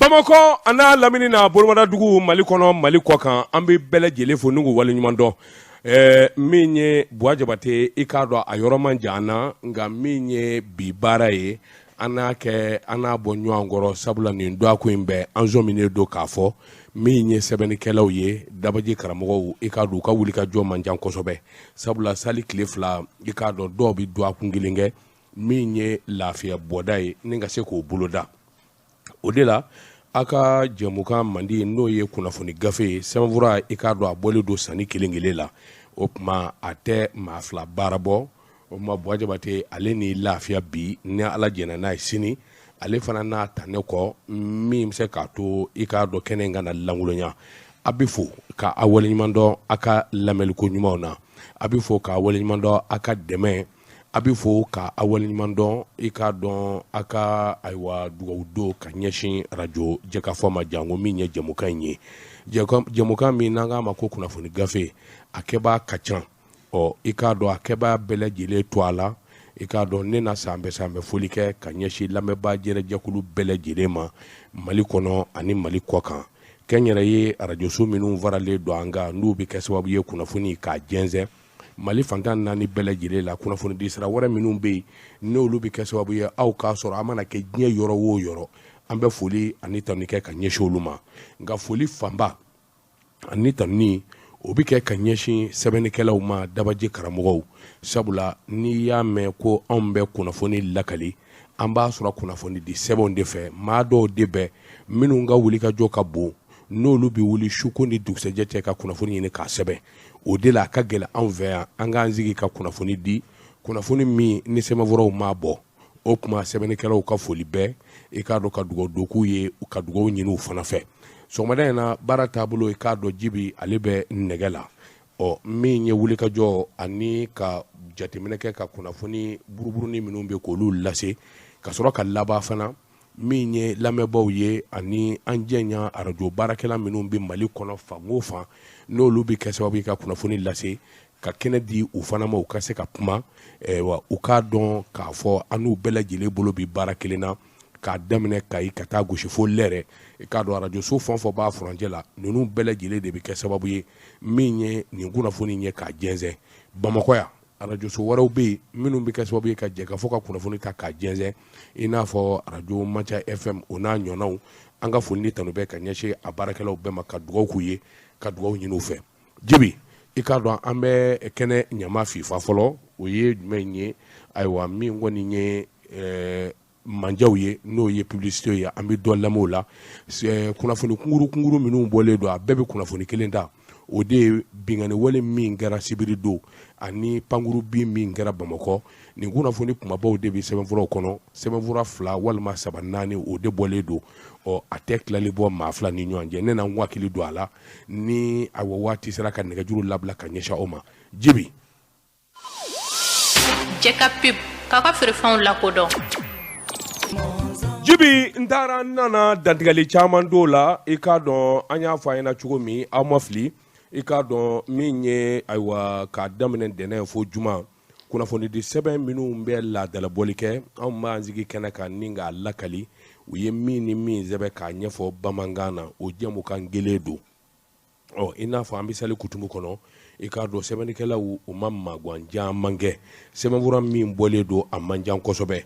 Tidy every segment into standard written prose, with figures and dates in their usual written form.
Bamakɔ ana lamini na Bolomada dugu Mali kɔnɔ Mali kɔkan an bɛ bɛɛ lajɛlen fo n'u wale ɲuman dɔn min ye Buwa Jabate i k'a dɔn a yɔrɔ man jan na nka min ye bi baara ye an n'a kɛ an n'a bɔ ɲɔgɔn kɔrɔ sabula nin duwako in bɛɛ an zɔminen don k'a fɔ min ye sɛbɛnnikɛlaw ye dabaji karamɔgɔw i k'a dɔn u ka wuli ka jɔ man jan kosɛbɛ sabula sali tile fila i k'a dɔn dɔw bɛ duwakun kelen kɛ min ye lafiya bɔda ye ni ka se k'o boloda o de la a ka jɛmukan mandi n'o ye kunnafoni gafe ye sɛbɛnfura i k'a dɔn a bɔlen don sanni kelen kelen la o tuma a tɛ maa fila baara bɔ o tuma Buwa Jabate ale ni lafiya bi ni ala jɛna n'a ye sini ale fana n'a ta ne kɔ min bɛ se k'a to i k'a dɔn kɛnɛ in ka na lankolonya a bɛ fo k'a waleɲuman dɔn a ka lamɛnliko ɲumanw na a bɛ fo k'a waleɲuman dɔn a ka dɛmɛ a bɛ fo k'a waleɲuman dɔn i k'a dɔn a ka ayiwa dugawu don ka ɲɛsin arajo jɛkafɔ ma janko min ye jɛmukan in ye jɛmukan min n'an k'a ma ko kunnafoni gafe a kɛbaa ka ca i k'a dɔn a kɛbaa bɛɛ lajɛlen to a la i k'a dɔn ne na san bɛɛ foli kɛ ka ɲɛsin lamɛnbaa jɛrɛjɛkulu bɛɛ lajɛlen ma Mali kɔnɔ ani Mali kɔkan kɛ n yɛrɛ ye arajoso minnu faralen don an kan n'u bɛ kɛ sababu ye kunnafoni k'a jɛnsɛn Mali fantan naani bɛɛ lajɛlen la kunnafoni di sira wɛrɛ minnu bɛ yen n'olu bɛ kɛ sababu ye aw k'a sɔrɔ a mana kɛ diɲɛ yɔrɔ o yɔrɔ an bɛ foli ani tanu kɛ ka ɲɛsin olu ma nka foli fanba ani tanu o bɛ kɛ ka ɲɛsin sɛbɛnnikɛlaw ma dabaji karamɔgɔw sabula n'i y'a mɛn ko anw bɛ kunnafoni lakali an b'a sɔrɔ kunnafoni di sɛbɛnw de fɛ maa dɔw de bɛ minnu ka wulikajɔ ka bon n'olu bɛ wuli suko ni dugusɛjɛ cɛ ka kunnafoni ɲini k'a sɛbɛn o de la a ka gɛlɛn anw fɛ yan an k'an sigi ka kunnafoni di kunnafoni min ni sɛbɛnfuraw m'a bɔ o tuma sɛbɛnnikɛlaw ka foli bɛɛ i k'a dɔn ka dugawu don k'u ye u ka dugawu ɲini u fana fɛ sɔgɔmada in na baara taabolo i k'a dɔn Jibi ale bɛ nɛgɛ la min ye wulikajɔ ani ka jateminɛ kɛ ka kunnafoni buruburunin minnu bɛ k'olu lase ka sɔrɔ ka laban fana min ye lamɛnbaaw ye ani an jɛnya arajo baarakɛla minnu bɛ Mali kɔnɔ fan o fan n'olu bɛ kɛ sababu ye ka kunnafoni lase ka kɛnɛ di u fana ma u ka se ka kuma wa u k'a dɔn k'a fɔ an n'u bɛɛ lajɛlen bolo bi baara kelen na k'a daminɛ Kayi ka taa gosi fo Lɛrɛ i k'a dɔn arajoso fɛn o fɛn b'a furancɛ la ninnu bɛɛ lajɛlen de bɛ kɛ sababu ye min ye nin kunnafoni ɲɛ k'a jɛnsɛn Bamakɔ yan arajoso wɛrɛw bɛ yen minnu bɛ kɛ sababu ye ka jɛ ka fɔ ka kunnafoni ta k'a jɛnsɛn i n'a fɔ arajo Manca FM o n'a ɲɔgɔnnaw an ka foli ni tanu bɛ ka ɲɛsin a baarakɛlaw bɛɛ ma ka dugawu k'u ye ka dugawu ɲini u fɛ Jibi i k'a dɔn an bɛ kɛnɛ ɲama fifa fɔlɔ o ye jumɛn ye ayiwa min kɔni ye manjaw ye n'o ye publicité ye an bɛ dɔ lamɛn o la kunnafoni kunkuru minnu bɔlen don a bɛɛ bɛ kunnafoni kelen ta o de ye bingani wale min kɛra sibiri don ani pankuru bin min kɛra Bamakɔ nin kunnafoni kumabaw de bɛ sɛbɛnfuraw kɔnɔ sɛbɛnfura 2 walima 3 4 o de bɔlen don a tɛ tilali bɔ maa fila ni ɲɔgɔn cɛ ne na n hakili don a la ni a waati sera ka nɛgɛjuru labila ka ɲɛsin aw ma Jibi Jɛka pub k'a ka feerefɛnw lakodɔn Jibi n taara n nana dantigɛli caman don la i k'a dɔn an y'a fɔ a ɲɛna cogo min aw ma fili i k'a dɔn min ye ayiwa k'a daminɛ dɛnɛn fo juma kunnafoni di sɛbɛn minnu bɛ laadalabɔli kɛ anw b'an sigi kɛnɛ kan ni k'a lakali u ye min ni min sɛbɛn k'a ɲɛfɔ bamanankan na o jɛmukan kelen don i n'a fɔ an bɛ sali kutumu kɔnɔ i k'a dɔn sɛbɛnnikɛlaw u ma magan caman kɛ sɛbɛnfura min bɔlen don a man jan kosɛbɛ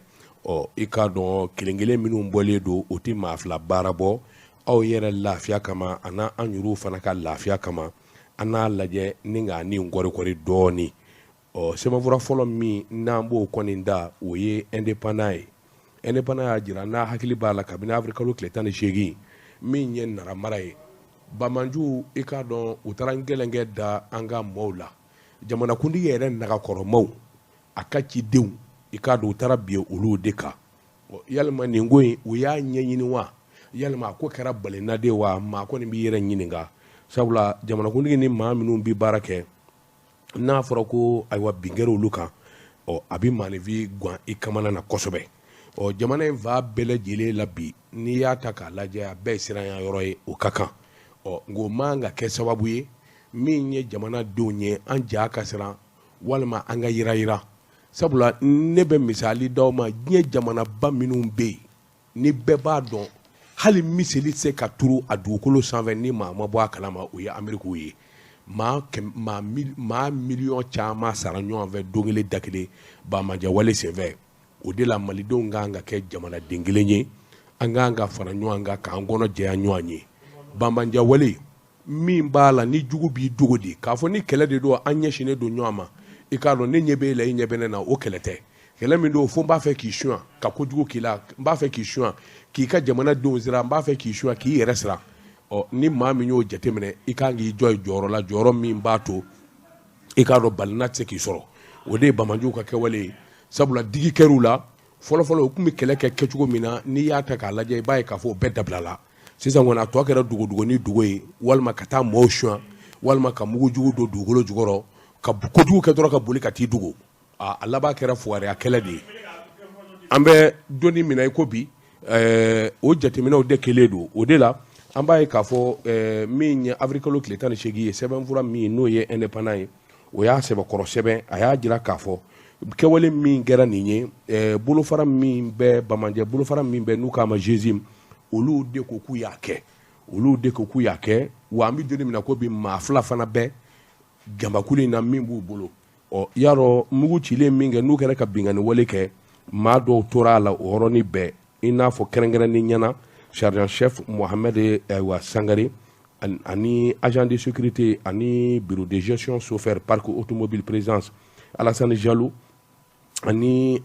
i k'a dɔn kelen-kelen minnu bɔlen don o tɛ maa fila baara bɔ aw yɛrɛ lafiya kama a n'a an yɛrɛw fana ka lafiya kama an n'a lajɛ ni k'a ni nkɔrikɔri dɔɔni sɛbɛnfura fɔlɔ min n'an b'o kɔni da o ye indépendant ye indépendant y'a jira n'a hakili b'a la kabini avril kalo tile 18 min ye naramara ye Bamanju i k'a dɔn u taara gɛlɛnkɛ da an ka mɔɔw la jamanakuntigi yɛrɛ nagakɔrɔmaw a ka cidenw i k'a dɔn u taara bi olu de kan yalima nin ko in u y'a ɲɛɲini wa yalima a ko kɛra balinaden wa maa kɔni b'i yɛrɛ ɲininka sabula jamanakuntigi ni maa minnu bɛ baara kɛ n'a fɔra ko ayiwa bin kɛra olu kan a bɛ maanifin gan i kamana na kosɛbɛ jamana in fa bɛɛ lajɛlen la bi n'i y'a ta k'a lajɛ a bɛɛ ye siranya yɔrɔ ye o ka kan ngo man ka kɛ sababu ye min ye jamanadenw ye an ja ka siran walima an ka yira sabula ne bɛ misali d'aw ma diɲɛ jamanaba minnu bɛ yen ni bɛɛ b'a dɔn hali miseli se ka turu a dugukolo sanfɛ ni maa ma bɔ a kalama o ye Ameriku ye maa miliyɔn caman sara ɲɔgɔn fɛ don kelen da kelen banbanja wale senfɛ o de la malidenw kan ka kɛ jamanaden kelen ye an kan ka fara ɲɔgɔn kan k'an kɔnɔ jɛya ɲɔgɔn ye banbanja wale min b'a la ni jugu b'i dogo di k'a fɔ ni kɛlɛ de don an ɲɛsinnen don ɲɔgɔn ma i k'a dɔn ne ɲɛ b'e la i ɲɛ bɛ ne na o kɛlɛ tɛ kɛlɛ min don fo n b'a fɛ k'i suɲɛ ka kojugu k'i la n b'a fɛ k'i suɲɛ k'i ka jamanadenw sira n b'a fɛ k'i suɲɛ k'i yɛrɛ sira ni maa min y'o jateminɛ i kan k'i jɔ jɔyɔrɔ la jɔyɔrɔ min b'a to i k'a dɔn balina tɛ se k'i sɔrɔ o de ye banbanjuw ka kɛwale ye sabula digi kɛr'u la fɔlɔfɔlɔ u tun bɛ kɛlɛ kɛ kɛcogo min na n'i y'a ta k'a lajɛ i b'a ye k'a fɔ o bɛɛ dabila la sisan kɔni a tɔ kɛra dugu dogo ye walima ka taa mɔɔw suɲɛ walima ka mugujugu don dugukolo jukɔrɔ ka kojugu kɛ dɔrɔn ka boli ka t'i dogo a laban kɛra fugariya kɛlɛ de ye an bɛ donni min na i ko bi o jateminɛw de kelen don o de la an b'a ye k'a fɔ min ye avril kalo tile 18 ye sɛbɛnfura min n'o ye indépendant ye o y'a sɛbɛkɔrɔ sɛbɛn a y'a jira k'a fɔ kɛwale min kɛra nin ye bolofara min bɛ bamanjɛ bolofara min bɛ n'u k'a ma JESIM olu de ko k'u y'a kɛ wa an bɛ donni min na ko bi maa fila fana bɛ gambakulu in na min b'u bolo y'a dɔn mugu cilen min kɛ n'u kɛra ka binkani wale kɛ maa dɔw tora a la o yɔrɔnin bɛɛ i n'a fɔ kɛrɛnkɛrɛnnen ɲɛna sergent chef Mohamed Sangare ani agent de sécurité ani bureau de gestion chauffeur parc automobile présence Alassane Diallo ani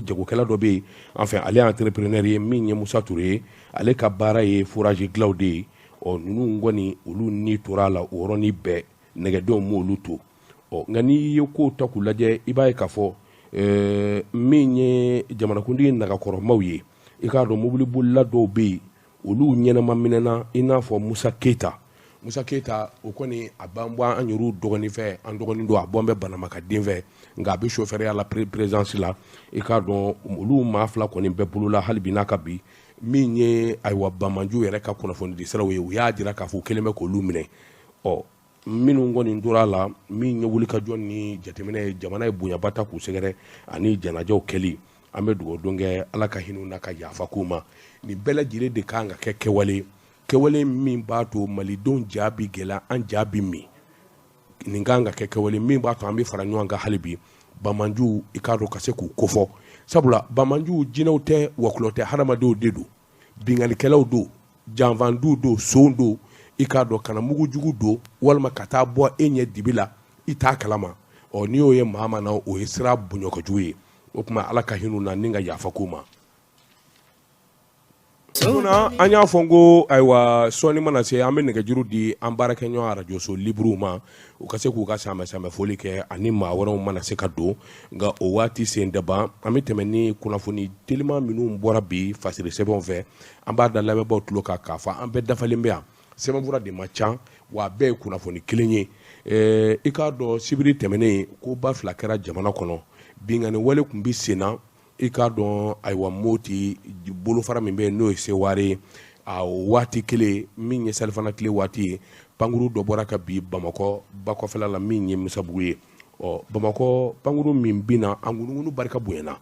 jagokɛla dɔ bɛ yen enfin ale entrepreneur ye min ye Musa Touré ye ale ka baara ye fourage dilanw de ye ninnu kɔni olu ni tora a la o yɔrɔnin bɛɛ nɛgɛdenw m'olu to nka n'i ye kow ta k'u lajɛ i b'a ye k'a fɔ min ye jamanakuntigi nagakɔrɔmaw ye i k'a dɔn mobilibolila dɔw bɛ yen olu ɲɛnama minɛna i n'a fɔ Musa Keyita o kɔni a b'an bɔ an yɛrɛw dɔgɔnin fɛ an dɔgɔnin don a bɔ an bɛ Banamaka den fɛ nka a bɛ chauffeur la présence la i k'a dɔn olu maa fila kɔni bɛɛ bolola hali bi n'a ka bi min ye ayiwa Banbanju yɛrɛ ka kunnafoni di siraw ye u y'a jira k'a fɔ u kɛlen bɛ k'olu minɛ minnu kɔni tora a la min ye wulikajɔ ni jateminɛ ye jamana ye bonyaba ta k'u sɛgɛrɛ ani janajaw kɛli an bɛ dugawu don kɛ ala ka hinɛw na ka yafa k'u ma nin bɛɛ lajɛlen de kan ka kɛ kɛwale min b'a to malidenw ja bi gɛlɛya an ja bi min nin kan ka kɛ kɛwale min b'a to an bɛ fara ɲɔgɔn kan hali bi Banbanjuw i k'a dɔn ka se k'u kofɔ sabula Banbanjuw jinɛw tɛ wakulɔ tɛ hadamadenw de don binganikɛlaw don janfanduw don sonw don i k'a dɔn kana mugujugu don walima ka taa bɔ e ɲɛ dibi la i t'a kalama n'i y'o ye maa ma na o ye sira bonɲɔkojugu ye o tuma ala ka hinɛw na ni ka yafa k'u ma an y'a fɔ ko ayiwa sɔɔni mana se an bɛ nɛgɛjuru di an baarakɛɲɔgɔn arajoso libruw ma u ka se k'u ka samɛ foli kɛ ani maa wɛrɛw mana se ka don nka o waati sen daban an bɛ tɛmɛ ni kunnafoni teliman minnu bɔra bi fasiri sɛbɛnw fɛ an b'a da lamɛnbaaw tulo kan k'a fɔ an bɛɛ dafalen bɛ yan sɛbɛnfura de ma ca wa a bɛɛ ye kunnafoni kelen ye i k'a dɔn sibiri tɛmɛnen ko ba fila kɛra jamana kɔnɔ binkani wale tun bɛ sen na i k'a dɔn ayiwa Moti bolofara min bɛ yen n'o ye Seware ye a waati kelen min ye salifana tile waati ye pankuru dɔ bɔra ka bi Bamakɔ ba kɔfɛla la min ye Musabugu ye Bamakɔ pankuru min bin na a ŋunuŋunu barika bonyana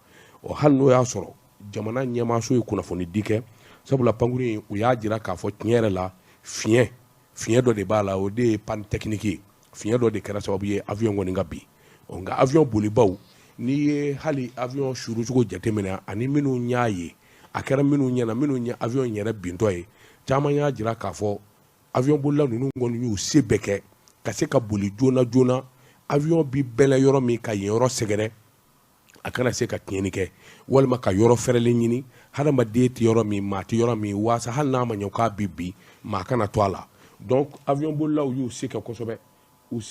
hali n'o y'a sɔrɔ jamana ɲɛmaaso ye kunnafoni di kɛ sabula pankuru in u y'a jira k'a fɔ tiɲɛ yɛrɛ la fiɲɛ dɔ de b'a la o de ye panne technique ye fiɲɛ dɔ de kɛra sababu ye avion kɔni ka bin nka avion bolibaw n'i ye hali avion suru cogo jateminɛ ani minnu y'a ye a kɛra minnu ɲɛna minnu ye avion yɛrɛ bintɔ ye caman y'a jira k'a fɔ avion bolila ninnu kɔni y'u se bɛɛ kɛ ka se ka boli joona avion bi bɛlɛ yɔrɔ min ka yen yɔrɔ sɛgɛrɛ a kana se ka tiɲɛni kɛ walima ka yɔrɔ fɛrɛlen ɲini hadamaden tɛ yɔrɔ min maa tɛ yɔrɔ min waasa hali n'a ma ɲɛ k'a bi bi maa kana to a la donc avion bolilaw y'u se kɛ kosɛbɛ u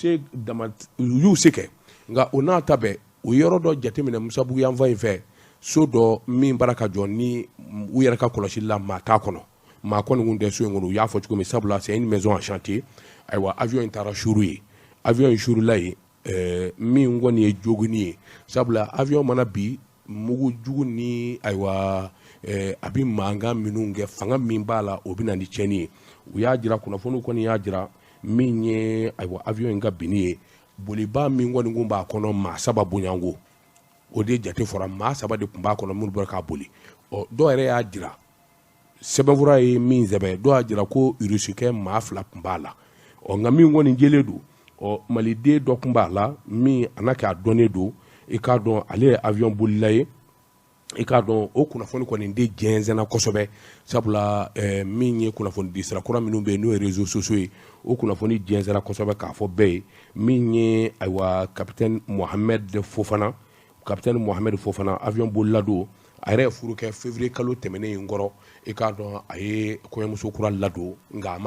y'u se kɛ nka o n'a ta bɛɛ o yɔrɔ dɔ jateminɛ Musabugu yanfan in fɛ so dɔ min bara ka jɔ ni u yɛrɛ ka kɔlɔsili la maa t'a kɔnɔ maa kɔni kun tɛ so in kɔnɔ u y'a fɔ cogo min sabula c'est une maison en chantier ayiwa avion in taara suru ye avion in surula yen min kɔni ye jogini ye sabula avion mana bi mugujugu ni ayiwa a bɛ mankan minnu kɛ fanga min b'a la o bɛ na ni tiɲɛni ye u y'a jira kunnafoniw kɔni y'a jira min ye ayiwa avion in ka binni ye boliba min kɔni kun b'a kɔnɔ maa saba bonyanko o de jate fɔra maa saba de tun b'a kɔnɔ minnu bɔra k'a boli dɔw yɛrɛ y'a jira sɛbɛnfura ye min sɛbɛ dɔw y'a jira ko urusukɛ maa 2 tun b'a la nka min kɔni jɛlen don maliden dɔ tun b'a la min a n'a k'a dɔnnen don i k'a dɔn ale ye avion bolila ye i k'a dɔn o kunnafoni kɔni de jɛnsɛnna kosɛbɛ sabula min ye kunnafoni di sira kura minnu bɛ yen n'o ye réseaux sociaux ye o kunnafoni jɛnsɛnna kosɛbɛ k'a fɔ bɛɛ ye min ye ayiwa capitaine Mohamed Fofana avion bolila don a yɛrɛ ye furu kɛ février kalo tɛmɛnen in kɔrɔ i k'a dɔn a ye kɔɲɔmuso kura ladon nka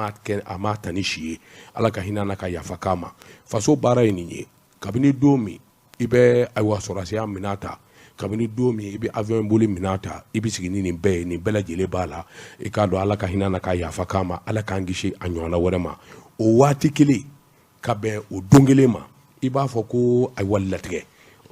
a ma ta ni si ye ala ka hinɛ n'a ka yafa k'a ma faso baara ye nin ye kabini don min i bɛ ayiwa sɔrɔdasiya minɛn ta kabini don min i bɛ avion boli minɛn ta i bɛ sigi ni nin bɛɛ ye nin bɛɛ lajɛlen b'a la i k'a dɔn ala ka hinɛ n'a ka yafa k'a ma ala k'an kisi a ɲɔgɔnna wɛrɛ ma o waati kelen ka bɛn o don kelen ma i b'a fɔ ko ayiwa latigɛ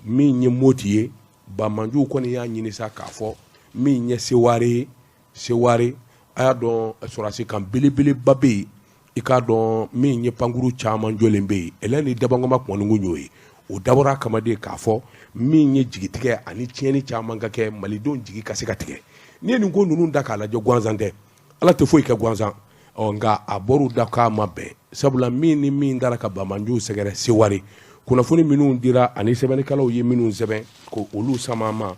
min ye moti ye Bamanjuw kɔni y'a ɲini sa k'a fɔ min ye Seware a y'a dɔn sɔrɔdasi kan belebeleba bɛ yen i k'a dɔn min ye pankuru caman jɔlen bɛ yen ɛlɛn ni dabangoma kɔnigun y'o ye o dabɔra kama de k'a fɔ min ye jigitigɛ ani tiɲɛni caman ka kɛ malidenw jigi ka se ka tigɛ n'i ye nin ko ninnu da k'a lajɛ gansan tɛ ala tɛ foyi kɛ gansan nka a bɔr'u da k'a ma bɛn sabula min ni min dara ka Bamanjuw sɛgɛrɛ Seware kunnafoni minnu dira ani sɛbɛnnikɛlaw ye minnu sɛbɛn ko olu sama ma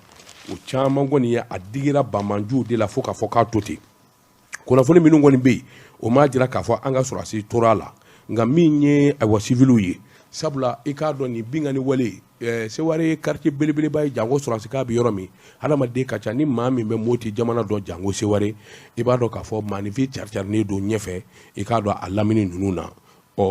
o caman kɔni ye a digira Bamanjuw de la fo k'a fɔ k'a to ten kunnafoni minnu kɔni bɛ yen o m'a jira k'a fɔ an ka sɔrɔdasi tora a la nka min ye ayiwa civiliw ye sabula i k'a dɔn nin bingani wale Seware ye quartier belebeleba ye jango sɔrɔdasi k'a bɛ yɔrɔ min hadamaden ka ca ni maa min bɛ Moti jamana dɔn jango Seware i b'a dɔn k'a fɔ maanifin caricarinen don ɲɛfɛ i k'a dɔn a lamini ninnu na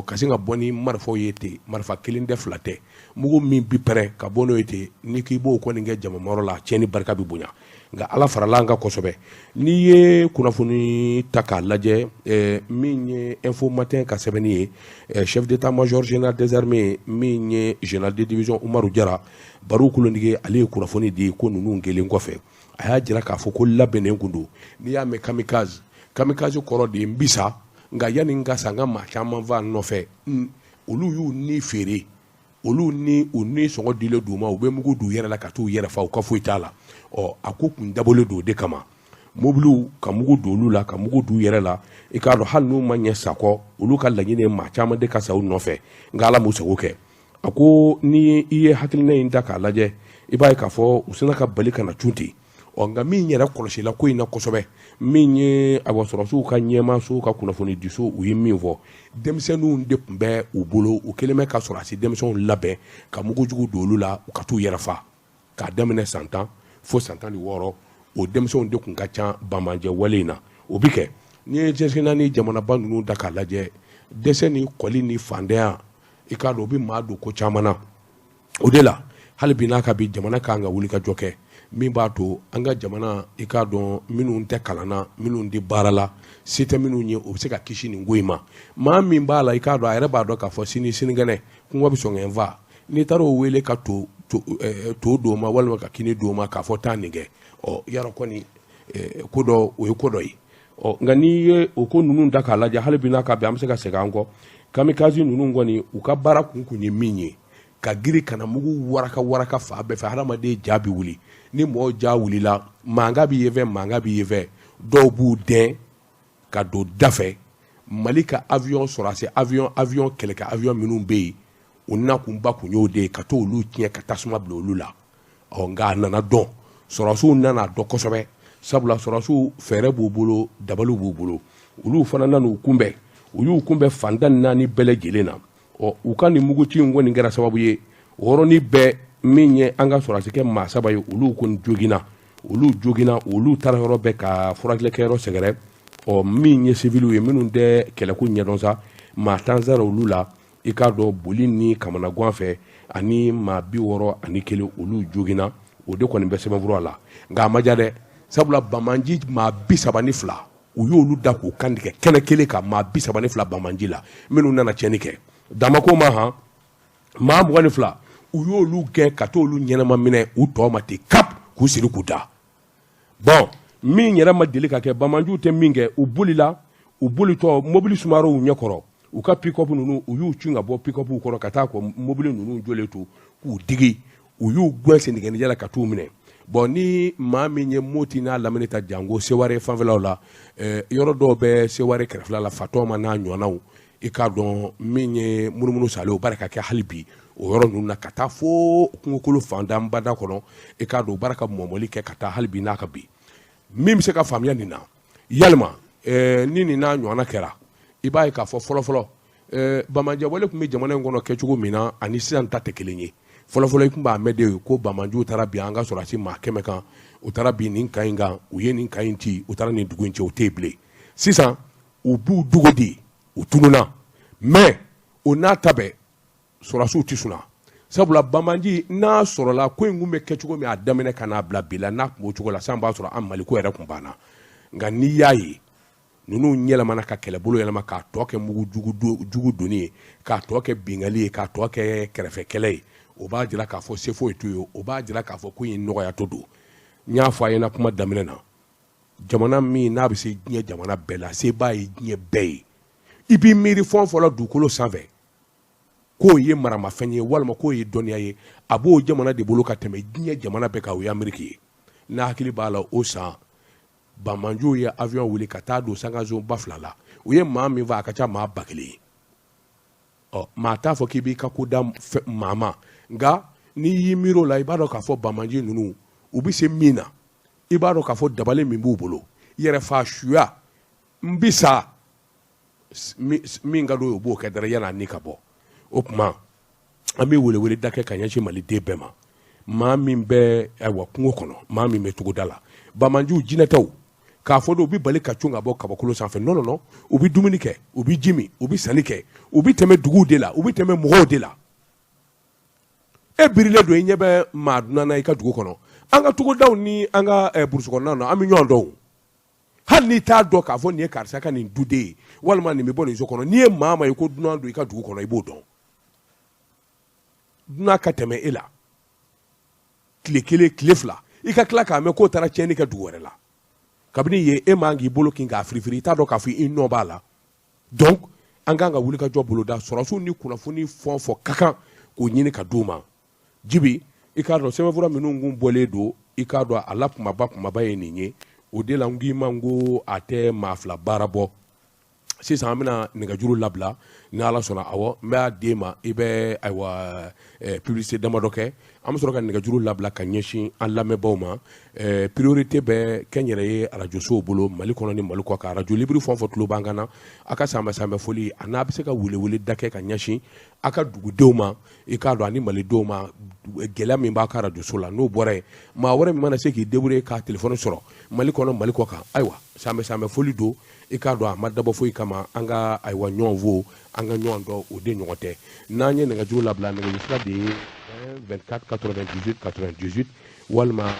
ka sin ka bɔ ni marifaw ye ten marifa kelen tɛ 2 tɛ mugu min bi pɛrɛn ka bɔ n'o ye ten n'i k'i b'o kɔni kɛ jamamayɔrɔ la tiɲɛni barika bɛ bonya nka ala farala an kan kosɛbɛ n'i ye kunnafoni ta k'a lajɛ min ye info matin ka sɛbɛnni ye chef d'état major général des armées min ye général de division Umaru Jara Baru Kulondige ale ye kunnafoni di ko ninnu kelen kɔfɛ a y'a jira k'a fɔ ko labɛnnen kun don n'i y'a mɛn kamikaze kɔrɔ de ye n bisa nka yanni n ka san ka maa caman fa nɔfɛ olu y'u ni feere olu ni u ni sɔngɔ dilen d'u ma u bɛ mugu d'u yɛrɛ la ka t'u yɛrɛ fa u ka foyi t'a la a ko kun dabɔlen don o de kama mobiliw ka mugu don olu la ka mugu d'u yɛrɛ la i k'a dɔn hali n'u ma ɲɛ sakɔ olu ka laɲini ye maa caman de ka sa u nɔfɛ nka ala m'u sago kɛ a ko ni i ye hakilina in da k'a lajɛ i b'a ye k'a fɔ u sina ka bali ka na cun ten nka min yɛrɛ kɔlɔsila ko in na kosɛbɛ min ye sɔrɔdasiw ka ɲɛmaaso ka kunnafoni diso u ye min fɔ denmisɛnninw de tun bɛ u bolo u kelen bɛ ka sɔrɔdasi denmisɛnw labɛn ka mugujugu don olu la u ka t'u yɛrɛ fa k'a daminɛ san 10 fo san 16 o denmisɛnw de tun ka ca Bamanjɛ wale in na o bi kɛ n'i ye jɛnsɛnna ni jamanaba ninnu da k'a lajɛ dɛsɛ ni kɔli ni fandanya i k'a dɔn o bɛ maa don ko caman na o de la hali bi n'a ka bi jamana kan ka wuli ka jɔ kɛ min b'a to an ka jamana i k'a dɔn minnu tɛ kalanna minnu tɛ baara la se tɛ minnu ye o bɛ se ka kisi nin ko in ma maa min b'a la i k'a dɔn a yɛrɛ b'a dɔn k'a fɔ sini sinikɛnɛ kɔngɔ bɛ sɔn kɛ n fa n'i taara o wele ka to d'o ma walima ka kini d'o ma k'a fɔ taa nin kɛ yarɔ kɔni ko dɔ o ye ko dɔ ye nka n'i ye o ko ninnu da k'a lajɛ hali bi n'a ka bɛn an bɛ se ka segin an kɔ kamikazi ninnu kɔni u ka baara kun ye min ye ka giri kana mugu waraka fa bɛɛ fɛ hadamaden ja bi wuli ni mɔgɔ ja wulila mankan b'i ye fɛ dɔw b'u dɛn ka don da fɛ Mali ka avion sɔrɔdasi avion kɛlɛkɛ avion minnu bɛ yen u nakunba kun y'o de ye ka t'olu tiɲɛ ka tasuma bila olu la nka a nana dɔn sɔrɔdasiw nana dɔn kosɛbɛ sabula sɔrɔdasiw fɛɛrɛ b'u bolo dabaliw b'u bolo olu fana nan'u kunbɛn u y'u kunbɛn fan 14 bɛɛ lajɛlen na u ka nin muguci in kɔni kɛra sababu ye o yɔrɔnin bɛɛ min ye an ka sɔrɔdasikɛ maa 3 ye olu kɔni joginna olu taara yɔrɔ bɛɛ ka furakɛlikɛyɔrɔ sɛgɛrɛ min ye civiliw ye minnu tɛ kɛlɛko ɲɛdɔn sa maa 10 sara olu la i k'a dɔn boli ni kamana gan fɛ ani maa 61 olu joginna o de kɔni bɛ sɛbɛnfura la nka a ma diya dɛ sabula Bamanji maa 32 u y'olu da k'u kantigɛ kɛnɛ kelen kan maa 32 Bamanji la minnu nana tiɲɛni kɛ damako ma han maa 22 u y'olu gɛn ka t'olu ɲɛnama minɛ u tɔ ma ten kap k'u siri k'u da bon min yɛrɛ ma deli ka kɛ Bamanjuw tɛ min kɛ u bolitɔ mobili sumaworo u ɲɛkɔrɔ u ka pick-up ninnu u y'u cun ka bɔ pick-upw kɔrɔ ka taa mobili ninnu jɔlen to k'u digi u y'u gɛn sendigɛnijɛ la ka t'u minɛ bon ni maa min ye moti n'a lamini ta jango seware fanfɛlaw la yɔrɔ dɔw bɛ seware kɛrɛfɛla la fatɔma n'a ɲɔgɔnnaw i k'a dɔn min ye munumunu salen o baara ka kɛ hali bi o yɔrɔ ninnu na ka taa fo kungokolo fandanbada kɔnɔ i k'a dɔn o baara ka mɔmɔli kɛ ka taa hali bi n'a ka bi min bɛ se ka faamuya nin na yalima ni nin n'a ɲɔgɔnna kɛra i b'a ye k'a fɔ fɔlɔfɔlɔ Bamanja wale tun bɛ jamana in kɔnɔ kɛcogo min na ani sisan ta tɛ kelen ye fɔlɔfɔlɔ i tun b'a mɛn de ye ko Bamanjuw taara bi an ka sɔrɔsi maa 100 kan u taara bi nin ka in kan u ye nin ka in ci u taara nin dugu in ci o tɛ yen bilen sisan u b'u dogo di u tununa mais o n'a ta bɛɛ sɔrɔsiw tɛ sɔn sabula Bamanji n'a sɔrɔla ko in tun bɛ kɛcogo min a daminɛ ka n'a bila bi la n'a tun b'o cogo la sisan b'a sɔrɔ an Maliko yɛrɛ tun banna nka n'i y'a ye ninnu yɛlɛmana ka kɛlɛbolo yɛlɛma k'a tɔ kɛ mugu jugu donni ye k'a tɔ kɛ bingali ye k'a tɔ kɛ kɛrɛfɛ kɛlɛ ye o b'a jira k'a fɔ se foyi t'u ye o b'a jira k'a fɔ ko in nɔgɔyatɔ don n y'a fɔ a ɲɛna kuma daminɛ na jamana min n'a bɛ se diɲɛ jamana bɛɛ la se b'a ye diɲɛ bɛɛ ye i b'i miiri fɛn fɔlɔ dugukolo sanfɛ k'o ye maramafɛn ye walima k'o ye dɔnniya ye a b'o jamana de bolo ka tɛmɛ diɲɛ jamana bɛɛ kan o ye Ameriki ye n'a hakili b'a la o san Bamanjuw ye avion wuli ka taa don sangaso ba 2 la u ye maa min fɔ a ka ca maa 1000 ye maa t'a fɔ k'i b'i ka ko da maa ma nka n'i y'i miiri o la i b'a dɔn k'a fɔ Bamanji ninnu u bɛ se min na i b'a dɔn k'a fɔ dabali min b'u bolo yɛrɛ fa suya n bɛ sa min ka d'o ye o b'o kɛ dara yan'a ni ka bɔ o tuma an bɛ welewele da kɛ ka ɲɛsin Maliden bɛɛ ma maa min bɛ kungo kɔnɔ maa min bɛ togoda la Bamanjuw jinɛtɛw k'a fɔ de u bɛ bali ka cun ka bɔ kabakolo sanfɛ non non non u bɛ dumuni kɛ u bɛ ji min u bɛ sanni kɛ u bɛ tɛmɛ duguw de la u bɛ tɛmɛ mɔgɔw de la e birilen don i ɲɛ bɛ maa dunana i ka dugu kɔnɔ an ka togodaw ni an ka burusi kɔnɔnaw na an bɛ ɲɔgɔn dɔn hali n'i t'a dɔn k'a fɔ nin ye karisa ka nin duden ye walima nin bɛ bɔ nin so kɔnɔ n'i ye maa ma ye ko dunan don i ka dugu kɔnɔ i b'o dɔn dunan ka tɛmɛ e la tile 1 tile 2 i ka tila k'a mɛn k'o taara tiɲɛni kɛ dugu wɛrɛ la kabini ye e man k'i bolo kin k'a firifiri i t'a dɔn k'a fɔ i nɔ b'a la donc an kan ka wuli ka jɔ boloda sɔrɔsiw ni kunnafoni fɔn fɔ ka kan k'o ɲini ka d'u ma jibi i k'a dɔn sɛbɛnfura minnu kun bɔlen don i k'a dɔn a la kumaba ye nin ye o de la n k'i ma n ko a tɛ maa 2 baara bɔ sisan an bɛna nɛgɛjuru labila ni Ala sɔnna awɔ n b'a d'e ma i bɛ ayiwa publicité damadɔ kɛ an bɛ sɔrɔ ka nɛgɛjuru labila ka ɲɛsin an lamɛnbaaw ma priorité bɛ kɛnyɛrɛye arajosow bolo Mali kɔnɔ ni Mali kɔ kan arajo libiri fɛn o fɛn tulo b'an kan na a ka sanbɛ foli a n'a bɛ se ka welewele da kɛ ka ɲɛsin a ka dugudenw ma i k'a dɔn ani Malidenw ma gɛlɛya min b'a ka arajoso la n'o bɔra yen maa wɛrɛ min mana se k'i débrouiller k'a téléphone sɔrɔ Mali kɔnɔ Mali kɔ kan ayiwa sanbɛ foli don i k'a dɔn a ma dabɔ foyi kama an ka ayiwa ɲɔgɔn fo an ka ɲɔgɔn dɔn o de ɲɔgɔn tɛ n'an ye nɛgɛjuru labila nɛgɛjuru sira de ye 24 98 98 walima